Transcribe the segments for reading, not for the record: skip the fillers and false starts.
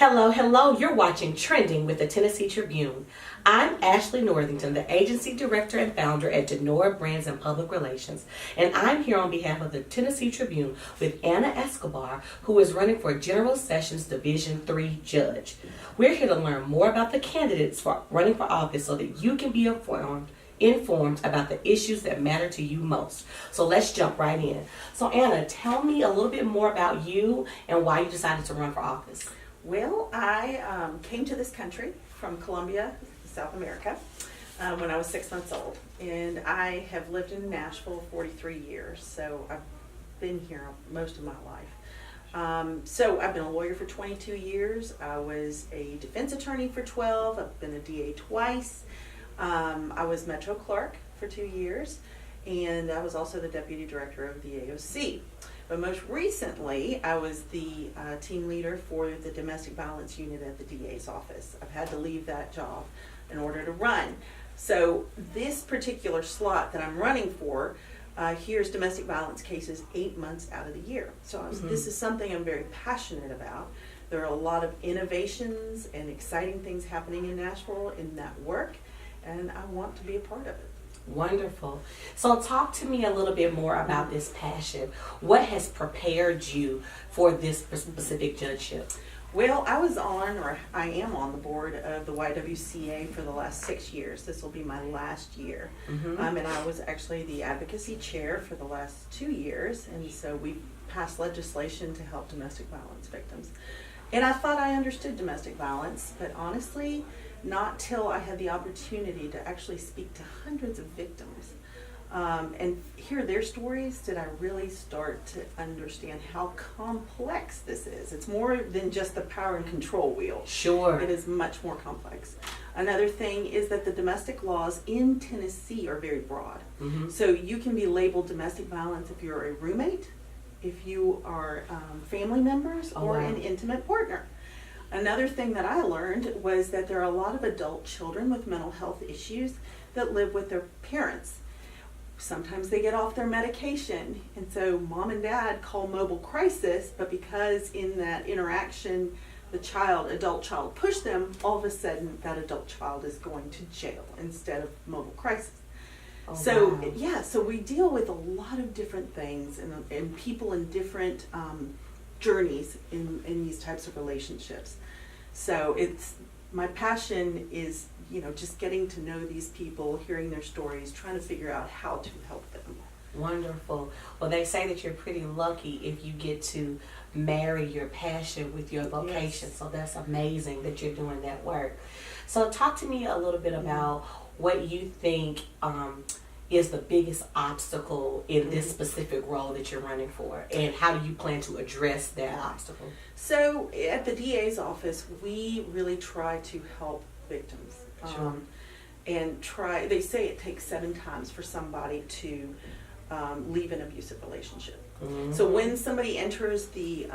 Hello, hello. You're watching Trending with the Tennessee Tribune. I'm Ashley Northington, the agency director and founder at DENOR Brands and Public Relations, and I'm here on behalf of the Tennessee Tribune with Ana Escobar, who is running for General Sessions Division III judge. We're here to learn more about the candidates for running for office so that you can be informed about the issues that matter to you most. So let's jump right in. So Ana, tell me a little bit more about you and why you decided to run for office. Well, I came to this country from Colombia, South America, when I was 6 months old. And I have lived in Nashville 43 years, so I've been here most of my life. So I've been a lawyer for 22 years. I was a defense attorney for 12. I've been a DA twice. I was Metro Clerk for 2 years, and I was also the Deputy Director of the AOC. But most recently, I was the team leader for the domestic violence unit at the DA's office. I've had to leave that job in order to run. So this particular slot that I'm running for hears domestic violence cases 8 months out of the year. So this is something I'm very passionate about. There are a lot of innovations and exciting things happening in Nashville in that work, and I want to be a part of it. Wonderful. So talk to me a little bit more about this passion. What has prepared you for this specific judgeship? Well, I am on the board of the YWCA for the last 6 years. This will be my last year. And I was actually the advocacy chair for the last 2 years. And so we passed legislation to help domestic violence victims. And I thought I understood domestic violence, but honestly, not till I had the opportunity to actually speak to hundreds of victims and hear their stories did I really start to understand how complex this is. It's more than just the power and control wheel. Sure. It is much more complex. Another thing is that the domestic laws in Tennessee are very broad. So you can be labeled domestic violence if you're a roommate, if you are family members, or an intimate partner. Another thing that I learned was that there are a lot of adult children with mental health issues that live with their parents. Sometimes they get off their medication, and so mom and dad call mobile crisis, but because in that interaction the adult child pushed them, all of a sudden that adult child is going to jail instead of mobile crisis. So we deal with a lot of different things and people in different journeys in these types of relationships. So my passion is, just getting to know these people, hearing their stories, trying to figure out how to help them. Wonderful. Well, they say that you're pretty lucky if you get to marry your passion with your vocation. Yes. So that's amazing that you're doing that work. So talk to me a little bit about what you think is the biggest obstacle in this specific role that you're running for, and how do you plan to address that obstacle? So at the DA's office, we really try to help victims. Sure. They say it takes 7 times for somebody to leave an abusive relationship. So when somebody enters the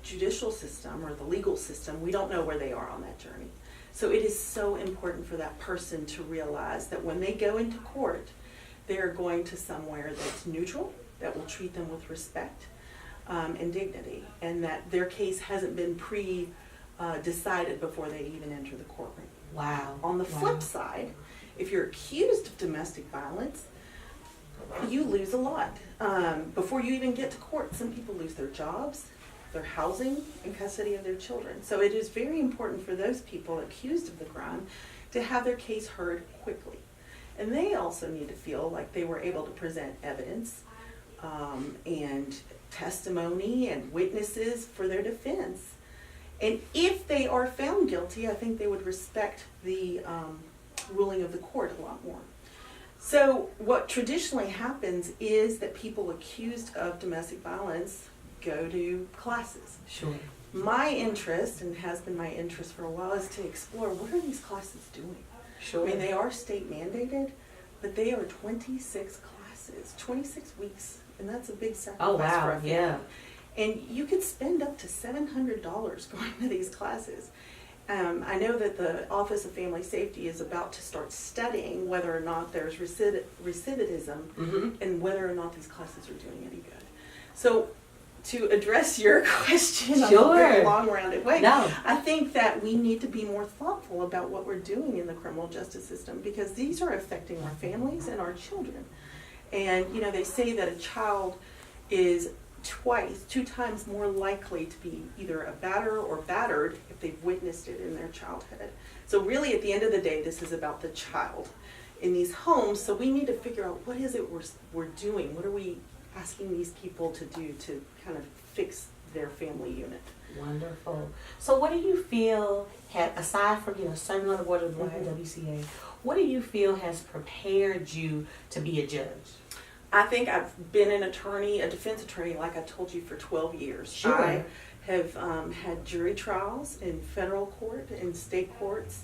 judicial system or the legal system, we don't know where they are on that journey. So it is so important for that person to realize that when they go into court, they're going to somewhere that's neutral, that will treat them with respect and dignity, and that their case hasn't been decided before they even enter the courtroom. Wow. On the flip side, if you're accused of domestic violence, you lose a lot. Before you even get to court, some people lose their jobs, their housing, and custody of their children. So it is very important for those people accused of the crime to have their case heard quickly. And they also need to feel like they were able to present evidence and testimony and witnesses for their defense. And if they are found guilty, I think they would respect the ruling of the court a lot more. So what traditionally happens is that people accused of domestic violence go to classes. Sure. My interest, and has been my interest for a while, is to explore what are these classes doing. Sure. I mean, they are state mandated, but they are 26 classes, 26 weeks, and that's a big sacrifice for a family. Yeah. And you could spend up to $700 going to these classes. I know that the Office of Family Safety is about to start studying whether or not there's recidivism and whether or not these classes are doing any good. So to address your question Sure. in a long rounded way, No. I think that we need to be more thoughtful about what we're doing in the criminal justice system, because these are affecting our families and our children. And, they say that a child is two times more likely to be either a batterer or battered if they've witnessed it in their childhood. So really, at the end of the day, this is about the child in these homes. So we need to figure out, what is it we're doing? What are we asking these people to do to kind of fix their family unit? Wonderful. So what do you feel, aside from serving on the board of the Mm-hmm. YWCA, what do you feel has prepared you to be a judge? I think I've been a defense attorney, like I told you, for 12 years. Sure. I have had jury trials in federal court and state courts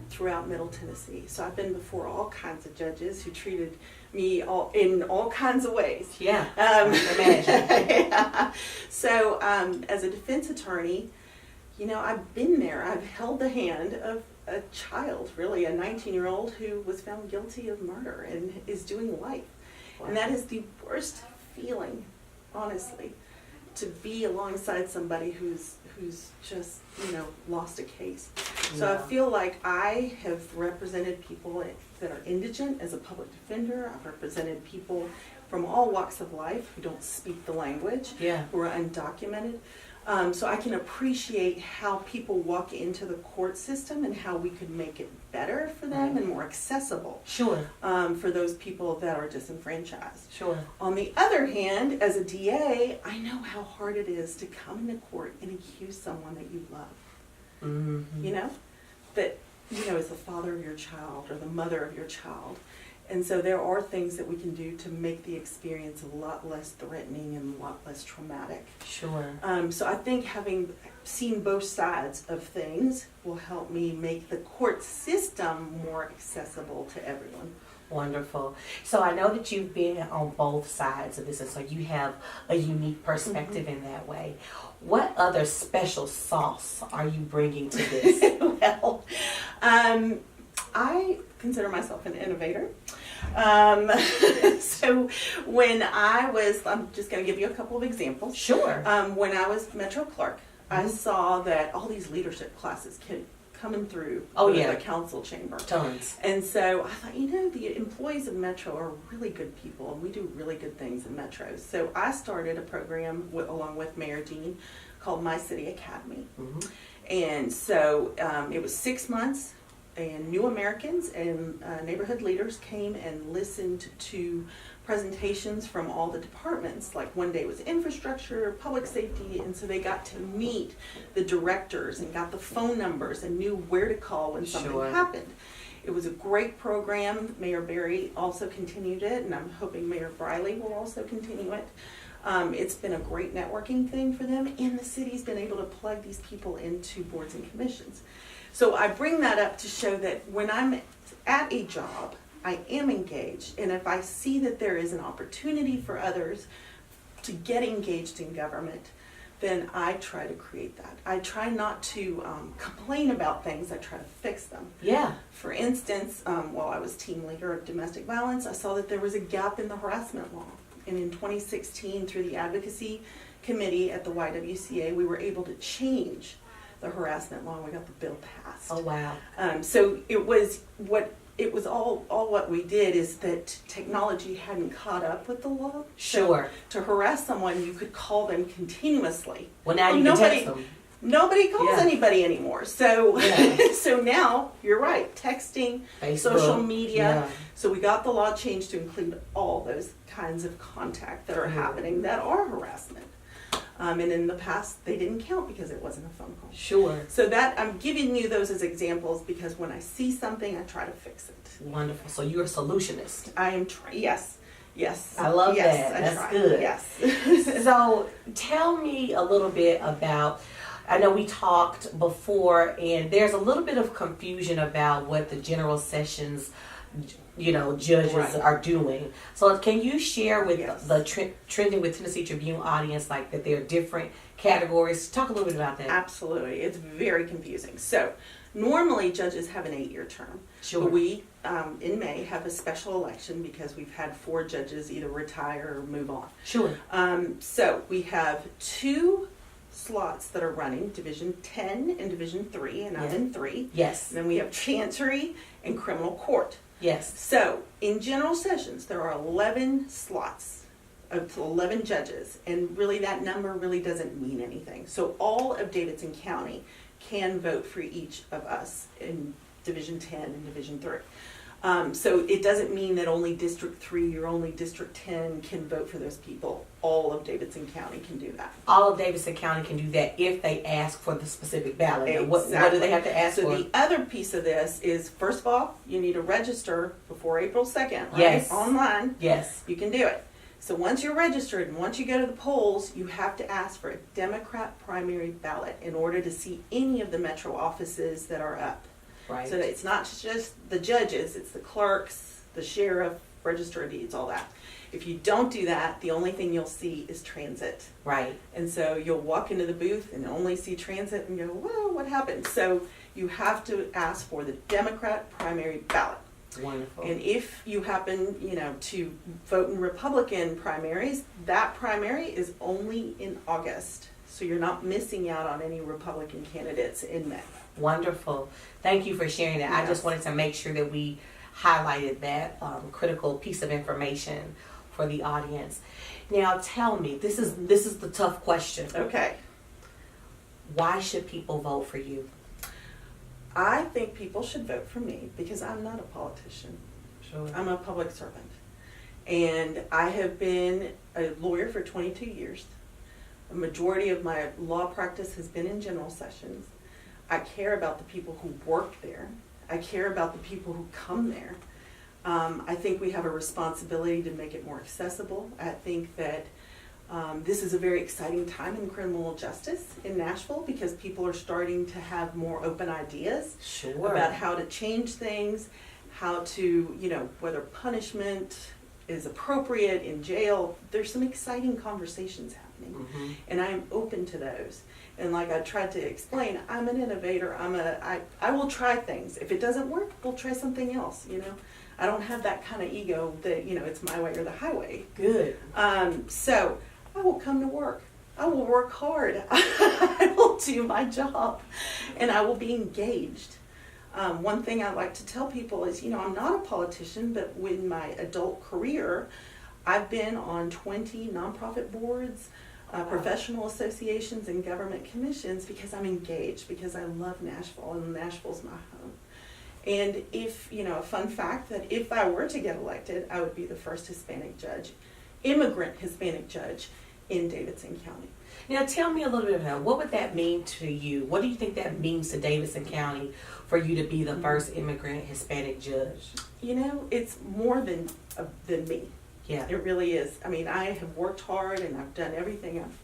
throughout Middle Tennessee. So I've been before all kinds of judges who treated me in all kinds of ways. Yeah, I can imagine. Yeah. So as a defense attorney, I've been there. I've held the hand of a child, really, a 19-year-old who was found guilty of murder and is doing life. Wow. And that is the worst feeling, honestly, to be alongside somebody who's just, lost a case. So Yeah. I feel like I have represented people that are indigent as a public defender. I've represented people from all walks of life who don't speak the language, Yeah. who are undocumented. So I can appreciate how people walk into the court system and how we could make it better for them and more accessible Sure. for those people that are disenfranchised. Sure. On the other hand, as a DA, I know how hard it is to come into court and accuse someone that you love. Mm-hmm. That is the father of your child or the mother of your child. And so there are things that we can do to make the experience a lot less threatening and a lot less traumatic. Sure. So I think having seen both sides of things will help me make the court system more accessible to everyone. Wonderful. So I know that you've been on both sides of this, and so you have a unique perspective in that way. What other special sauce are you bringing to this? Well, I consider myself an innovator. So when I'm just going to give you a couple of examples. Sure. When I was Metro Clerk, I saw that all these leadership classes coming through the council chamber. Tons. And so I thought, the employees of Metro are really good people, and we do really good things in Metro. So I started a program along with Mayor Dean called My City Academy. Mm-hmm. And so it was 6 months, and new Americans and neighborhood leaders came and listened to presentations from all the departments. Like one day was infrastructure, public safety, and so they got to meet the directors and got the phone numbers and knew where to call when something happened. It was a great program. Mayor Berry also continued it, and I'm hoping Mayor Briley will also continue it. It's been a great networking thing for them, and the city's been able to plug these people into boards and commissions. So I bring that up to show that when I'm at a job, I am engaged, and if I see that there is an opportunity for others to get engaged in government, then I try to create that. I try not to complain about things, I try to fix them. Yeah. For instance, while I was team leader of domestic violence, I saw that there was a gap in the harassment law. And in 2016, through the advocacy committee at the YWCA, we were able to change the harassment law. We got the bill passed. Oh, wow. So it was all what we did is that technology hadn't caught up with the law. Sure. So to harass someone, you could call them continuously. Well, now you can text them. Nobody calls anybody anymore. So so now, you're right, texting, Facebook, social media. Yeah. So we got the law changed to include all those kinds of contact that are happening that are harassment. And in the past, they didn't count because it wasn't a phone call. Sure. So that I'm giving you those as examples because when I see something, I try to fix it. Wonderful. So you're a solutionist. I am yes. I love that. I That's try. good. Yes. So tell me a little bit about, I know we talked before, and there's a little bit of confusion about what the general sessions judges Right. are doing. So can you share with Yes. the Trending with Tennessee Tribune audience, like, that there are different categories? Talk a little bit about that. Absolutely. It's very confusing. So normally judges have an 8-year term. Sure. But we, in May, have a special election because we've had 4 judges either retire or move on. Sure. So we have 2 slots that are running, Division 10 and Division 3, and I'm Yes. in 3. Yes. And then we have Chancery and Criminal Court. Yes. So in general sessions, there are 11 slots of 11 judges, and really that number really doesn't mean anything. So all of Davidson County can vote for each of us in Division 10 and Division 3. So it doesn't mean that only District 3 or only District 10 can vote for those people. All of Davidson County can do that. All of Davidson County can do that if they ask for the specific ballot. Now, what do Exactly. they have to ask So for? the other piece of this is, first of all, you need to register before April 2nd, right? Yes. Online. Yes. You can do it. So once you're registered and once you go to the polls, you have to ask for a Democrat primary ballot in order to see any of the metro offices that are up. Right. So that it's not just the judges, it's the clerks, the sheriff, register of deeds, all that. If you don't do that, the only thing you'll see is transit. Right. And so you'll walk into the booth and only see transit and go, whoa, what happened? So you have to ask for the Democrat primary ballot. Wonderful. And if you happen, to vote in Republican primaries, that primary is only in August. So you're not missing out on any Republican candidates in May. Wonderful. Thank you for sharing that. I Yes. just wanted to make sure that we highlighted that critical piece of information for the audience. Now, tell me, this is the tough question. Okay. Why should people vote for you? I think people should vote for me because I'm not a politician. Sure. I'm a public servant. And I have been a lawyer for 22 years. A majority of my law practice has been in general sessions. I care about the people who work there. I care about the people who come there. I think we have a responsibility to make it more accessible. I think that this is a very exciting time in criminal justice in Nashville because people are starting to have more open ideas Sure. about how to change things, how to, whether punishment is appropriate in jail. There's some exciting conversations happening, Mhm. and I'm open to those. And like I tried to explain, I'm an innovator. I will try things. If it doesn't work, we'll try something else. I don't have that kind of ego that it's my way or the highway. Good. So I will come to work. I will work hard. I will do my job, and I will be engaged. One thing I like to tell people is, I'm not a politician, but in my adult career, I've been on 20 nonprofit boards, professional associations, and government commissions because I'm engaged, because I love Nashville, and Nashville's my home. And a fun fact that if I were to get elected, I would be the first immigrant Hispanic judge in Davidson County. Now, tell me a little bit about what would that mean to you? What do you think that means to Davidson County for you to be the first immigrant Hispanic judge? It's more than me. Yeah. It really is. I mean, I have worked hard and I've done everything I've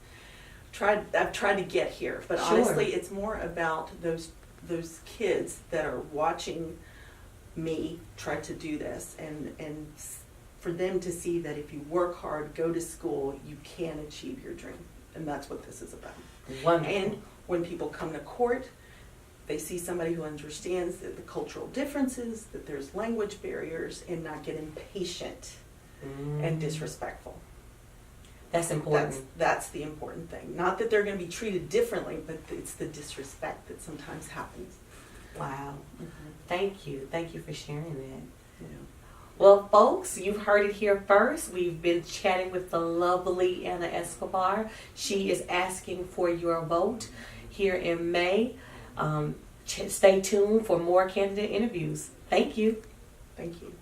tried to get here. But Sure. honestly, it's more about those kids that are watching me try to do this, and for them to see that if you work hard, go to school, you can achieve your dream. And that's what this is about. Wonderful. And when people come to court, they see somebody who understands the cultural differences, that there's language barriers, and not get impatient and disrespectful. That's important. That's the important thing. Not that they're going to be treated differently, but it's the disrespect that sometimes happens. Wow. Thank you. Thank you for sharing that. Yeah. Well, folks, you've heard it here first. We've been chatting with the lovely Ana Escobar. She is asking for your vote here in May. Stay tuned for more candidate interviews. Thank you. Thank you.